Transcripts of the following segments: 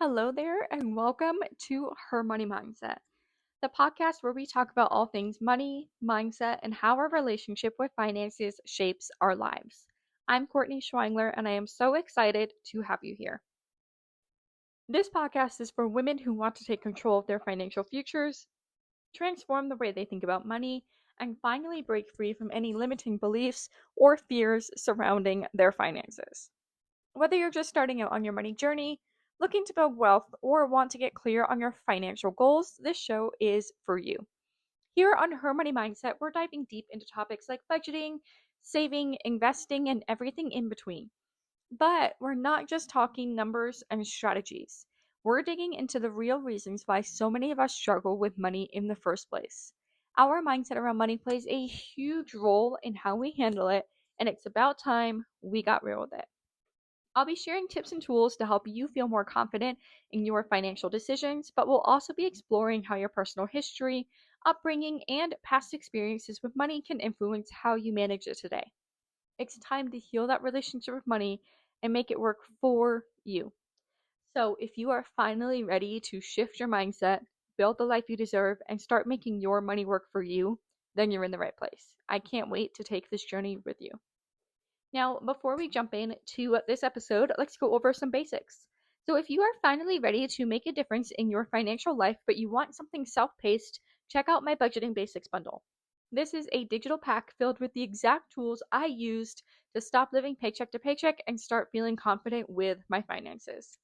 Hello there, and welcome to Her Money Mindset, the podcast where we talk about all things money, mindset, and how our relationship with finances shapes our lives. I'm Courtney Schweingler, and I am so excited to have you here. This podcast is for women who want to take control of their financial futures, transform the way they think about money, and finally break free from any limiting beliefs or fears surrounding their finances. Whether you're just starting out on your money journey, looking to build wealth, or want to get clear on your financial goals, this show is for you. Here on Her Money Mindset, we're diving deep into topics like budgeting, saving, investing, and everything in between. But we're not just talking numbers and strategies. We're digging into the real reasons why so many of us struggle with money in the first place. Our mindset around money plays a huge role in how we handle it, and it's about time we got real with it. I'll be sharing tips and tools to help you feel more confident in your financial decisions, but we'll also be exploring how your personal history, upbringing, and past experiences with money can influence how you manage it today. It's time to heal that relationship with money and make it work for you. So, if you are finally ready to shift your mindset, build the life you deserve, and start making your money work for you, then you're in the right place. I can't wait to take this journey with you. Now, before we jump into this episode, let's go over some basics. So, if you are finally ready to make a difference in your financial life, but you want something self paced, check out my Budgeting Basics bundle. This is a digital pack filled with the exact tools I used to stop living paycheck to paycheck and start feeling confident with my finances.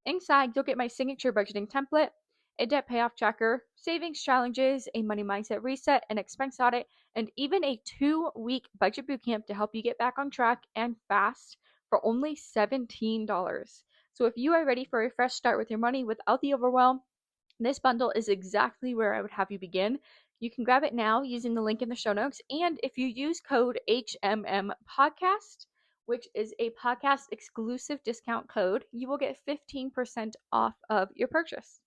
Inside, you'll get my signature budgeting template, a debt payoff tracker, savings challenges, a money mindset reset, an expense audit, and even a 2-week budget bootcamp to help you get back on track and fast for only $17. So if you are ready for a fresh start with your money without the overwhelm, this bundle is exactly where I would have you begin. You can grab it now using the link in the show notes. And if you use code HMM Podcast, which is a podcast exclusive discount code, you will get 15% off of your purchase.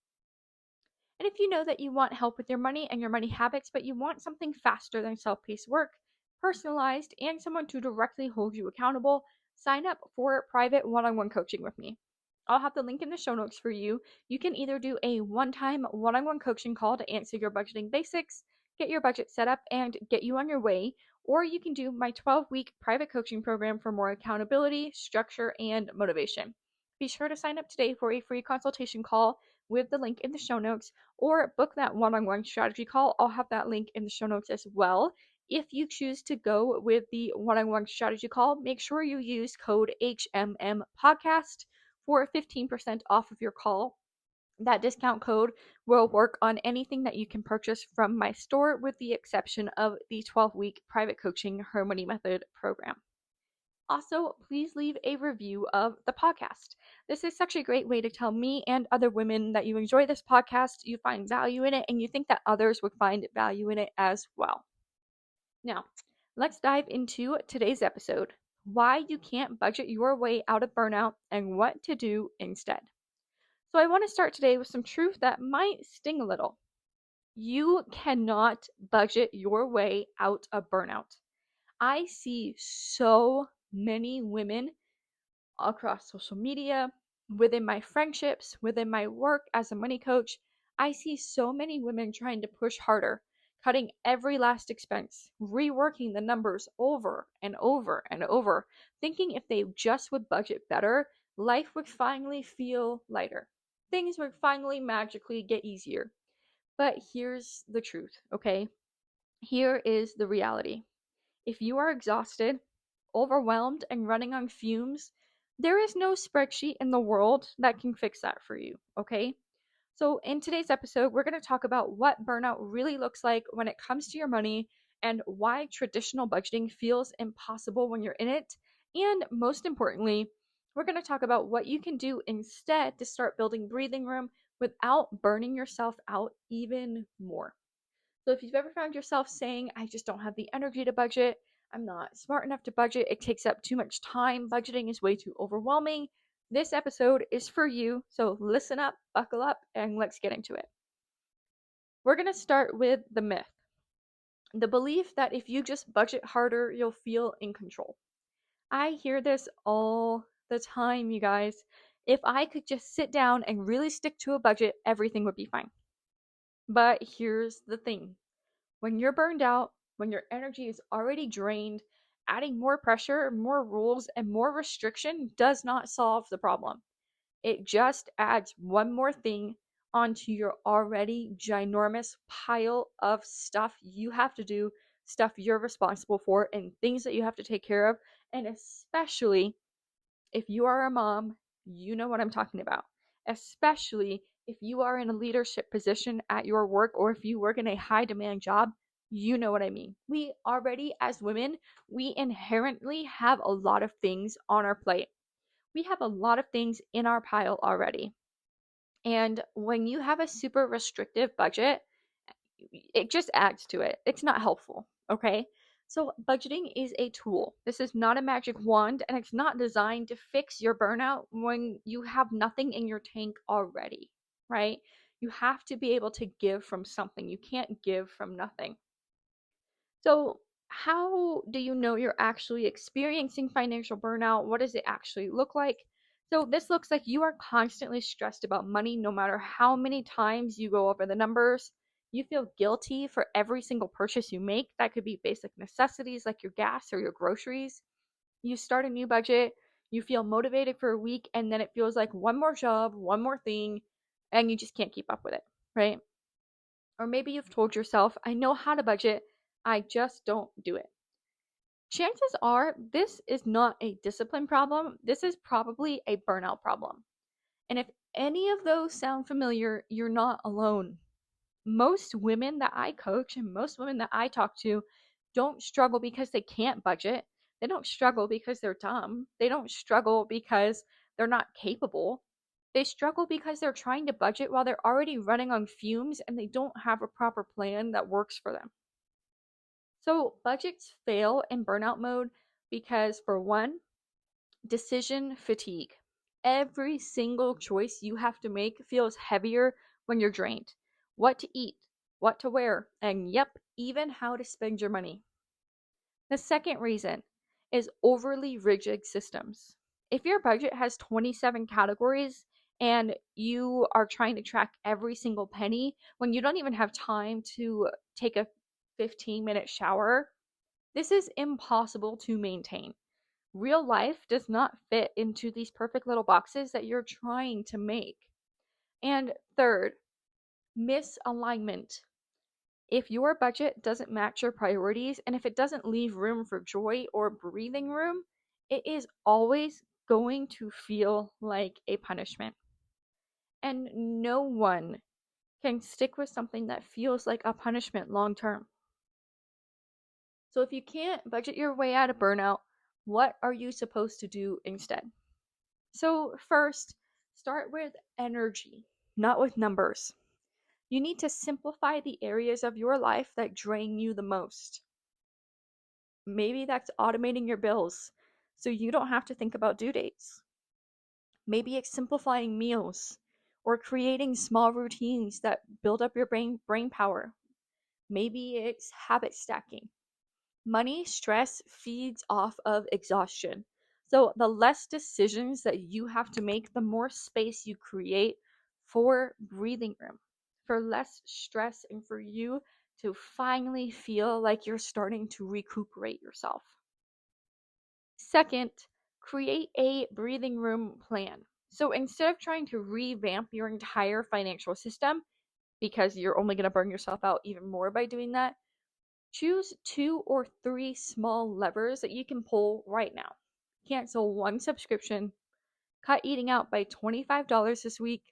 And if you know that you want help with your money and your money habits, but you want something faster than self paced work, personalized, and someone to directly hold you accountable, sign up for private one on one coaching with me. I'll have the link in the show notes for you. You can either do a one-time one-on-one coaching call to answer your budgeting basics, get your budget set up, and get you on your way, or you can do my 12-week private coaching program for more accountability, structure, and motivation. Be sure to sign up today for a free consultation call with the link in the show notes, or book that one-on-one strategy call. I'll have that link in the show notes as well. If you choose to go with the one-on-one strategy call, make sure you use code HMM Podcast for 15% off of your call. That discount code will work on anything that you can purchase from my store, with the exception of the 12-week private coaching Her Money Method program. Also, please leave a review of the podcast. This is such a great way to tell me and other women that you enjoy this podcast, you find value in it, and you think that others would find value in it as well. Now, let's dive into today's episode: why you can't budget your way out of burnout and what to do instead. So, I want to start today with some truth that might sting a little. You cannot budget your way out of burnout. I see so many women across social media, within my friendships, within my work as a money coach. I see so many women trying to push harder, cutting every last expense, reworking the numbers over and over and over, thinking if they just would budget better, life would finally feel lighter. Things would finally magically get easier. But here's the truth, okay? Here is the reality. If you are exhausted, overwhelmed, and running on fumes, there is no spreadsheet in the world that can fix that for you, okay? So, in today's episode, we're going to talk about what burnout really looks like when it comes to your money, and why traditional budgeting feels impossible when you're in it. And most importantly, we're going to talk about what you can do instead to start building breathing room without burning yourself out even more. So if you've ever found yourself saying, I just don't have the energy to budget, I'm not smart enough to budget, it takes up too much time, budgeting is way too overwhelming, this episode is for you. So listen up, buckle up, and let's get into it. We're going to start with the myth, the belief that if you just budget harder, you'll feel in control. I hear this all the time, you guys. If I could just sit down and really stick to a budget, everything would be fine. But here's the thing. When you're burned out, when your energy is already drained, adding more pressure, more rules, and more restriction does not solve the problem. It just adds one more thing onto your already ginormous pile of stuff you have to do, stuff you're responsible for, and things that you have to take care of. And especially if you are a mom, you know what I'm talking about. Especially if you are in a leadership position at your work or if you work in a high demand job, you know what I mean. We already, as women, we inherently have a lot of things on our plate. We have a lot of things in our pile already. And when you have a super restrictive budget, it just adds to it. It's not helpful, okay? So, budgeting is a tool. This is not a magic wand, and it's not designed to fix your burnout when you have nothing in your tank already, right? You have to be able to give from something. You can't give from nothing. So, how do you know you're actually experiencing financial burnout? What does it actually look like? So, this looks like you are constantly stressed about money no matter how many times you go over the numbers. You feel guilty for every single purchase you make. That could be basic necessities like your gas or your groceries. You start a new budget, you feel motivated for a week, and then it feels like one more job, one more thing, and you just can't keep up with it, right? Or maybe you've told yourself, I know how to budget, I just don't do it. Chances are this is not a discipline problem. This is probably a burnout problem. And if any of those sound familiar, you're not alone. Most women that I coach and most women that I talk to don't struggle because they can't budget. They don't struggle because they're dumb. They don't struggle because they're not capable. They struggle because they're trying to budget while they're already running on fumes and they don't have a proper plan that works for them. So, budgets fail in burnout mode because, for one, decision fatigue. Every single choice you have to make feels heavier when you're drained. What to eat, what to wear, and yep, even how to spend your money. The second reason is overly rigid systems. If your budget has 27 categories and you are trying to track every single penny when you don't even have time to take a 15-minute shower, this is impossible to maintain. Real life does not fit into these perfect little boxes that you're trying to make. And third, misalignment. If your budget doesn't match your priorities and if it doesn't leave room for joy or breathing room, it is always going to feel like a punishment. And no one can stick with something that feels like a punishment long term. So if you can't budget your way out of burnout, what are you supposed to do instead? So, first, start with energy, not with numbers. You need to simplify the areas of your life that drain you the most. Maybe that's automating your bills so you don't have to think about due dates. Maybe it's simplifying meals or creating small routines that build up your brain power. Maybe it's habit stacking. Money stress feeds off of exhaustion. So, the less decisions that you have to make, the more space you create for breathing room, for less stress, and for you to finally feel like you're starting to recuperate yourself. Second, create a breathing room plan. So, instead of trying to revamp your entire financial system, because you're only going to burn yourself out even more by doing that, choose 2 or 3 small levers that you can pull right now. Cancel one subscription, cut eating out by $25 this week,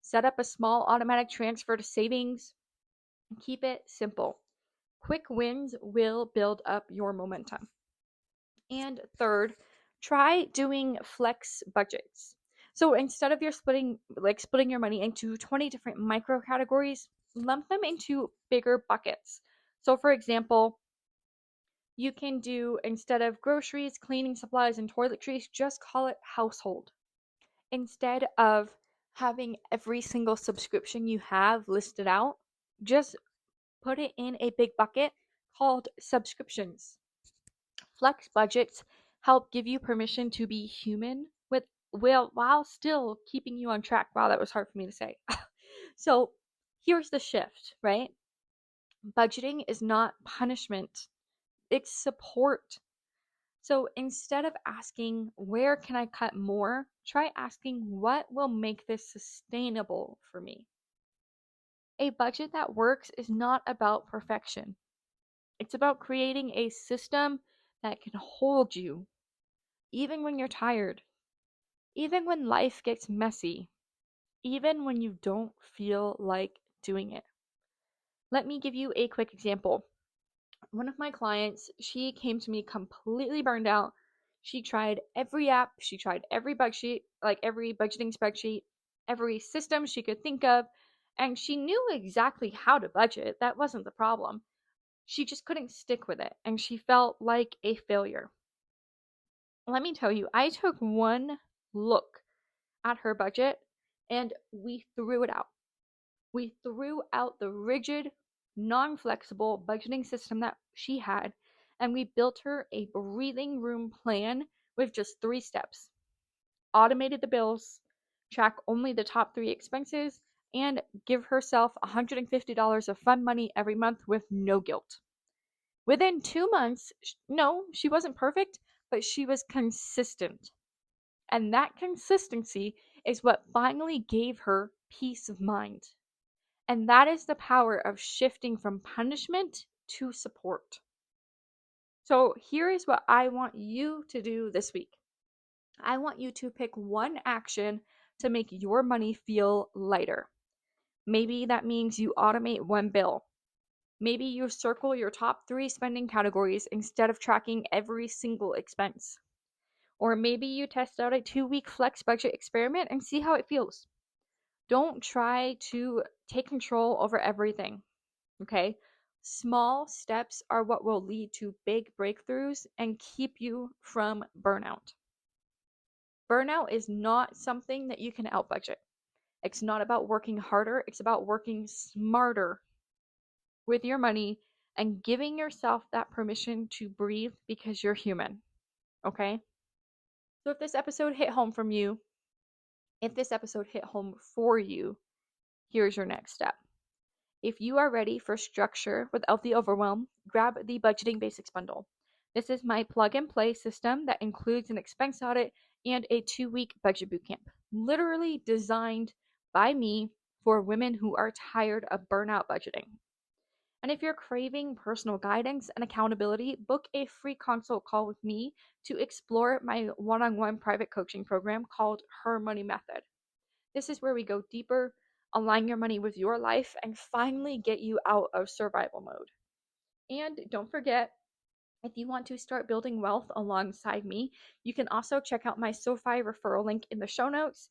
set up a small automatic transfer to savings, and keep it simple. Quick wins will build up your momentum. And third, try doing flex budgets. So instead of splitting your money into 20 different micro categories, lump them into bigger buckets. So for example, you can do, instead of groceries, cleaning supplies, and toiletries, just call it household. Instead of having every single subscription you have listed out, just put it in a big bucket called subscriptions. Flex budgets help give you permission to be human with while still keeping you on track. Wow, that was hard for me to say. So here's the shift, right? Budgeting is not punishment, it's support. So instead of asking, where can I cut more? Try asking, what will make this sustainable for me? A budget that works is not about perfection. It's about creating a system that can hold you, even when you're tired, even when life gets messy, even when you don't feel like doing it. Let me give you a quick example. One of my clients, she came to me completely burned out. She tried every app, she tried every budget, like every budgeting spreadsheet, every system she could think of, and she knew exactly how to budget. That wasn't the problem. She just couldn't stick with it, and she felt like a failure. Let me tell you, I took one look at her budget and we threw it out. We threw out the rigid, non flexible budgeting system that she had, and we built her a breathing room plan with just 3 steps: automated the bills, track only the top 3 expenses, and give herself $150 of fun money every month with no guilt. Within 2 months, no, she wasn't perfect, but she was consistent. And that consistency is what finally gave her peace of mind. And that is the power of shifting from punishment to support. So here is what I want you to do this week. I want you to pick one action to make your money feel lighter. Maybe that means you automate one bill. Maybe you circle your top 3 spending categories instead of tracking every single expense. Or maybe you test out a 2-week flex budget experiment and see how it feels. Don't try to take control over everything, okay? Small steps are what will lead to big breakthroughs and keep you from burnout. Burnout is not something that you can outbudget. It's not about working harder, it's about working smarter with your money and giving yourself that permission to breathe because you're human, okay? So if this episode hit home from you, if this episode hit home for you, here's your next step. If you are ready for structure without the overwhelm, grab the Budgeting Basics bundle. This is my plug and play system that includes an expense audit and a 2-week budget bootcamp, literally designed by me for women who are tired of burnout budgeting. And if you're craving personal guidance and accountability, book a free consult call with me to explore my one-on-one private coaching program called Her Money Method. This is where we go deeper, align your money with your life, and finally get you out of survival mode. And don't forget, if you want to start building wealth alongside me, you can also check out my SoFi referral link in the show notes.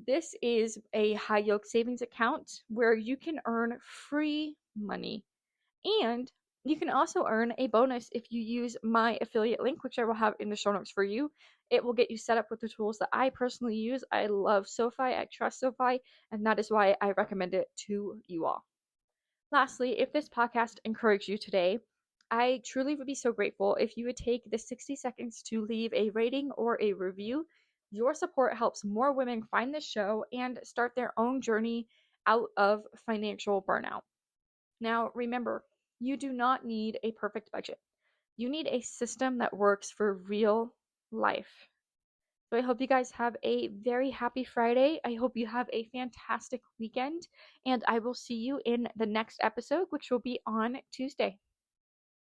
This is a high yield savings account where you can earn free money. And you can also earn a bonus if you use my affiliate link, which I will have in the show notes for you. It will get you set up with the tools that I personally use. I love SoFi, I trust SoFi, and that is why I recommend it to you all. Lastly, if this podcast encouraged you today, I truly would be so grateful if you would take the 60 seconds to leave a rating or a review. Your support helps more women find this show and start their own journey out of financial burnout. Now, remember, you do not need a perfect budget. You need a system that works for real life. So I hope you guys have a very happy Friday. I hope you have a fantastic weekend, and I will see you in the next episode, which will be on Tuesday.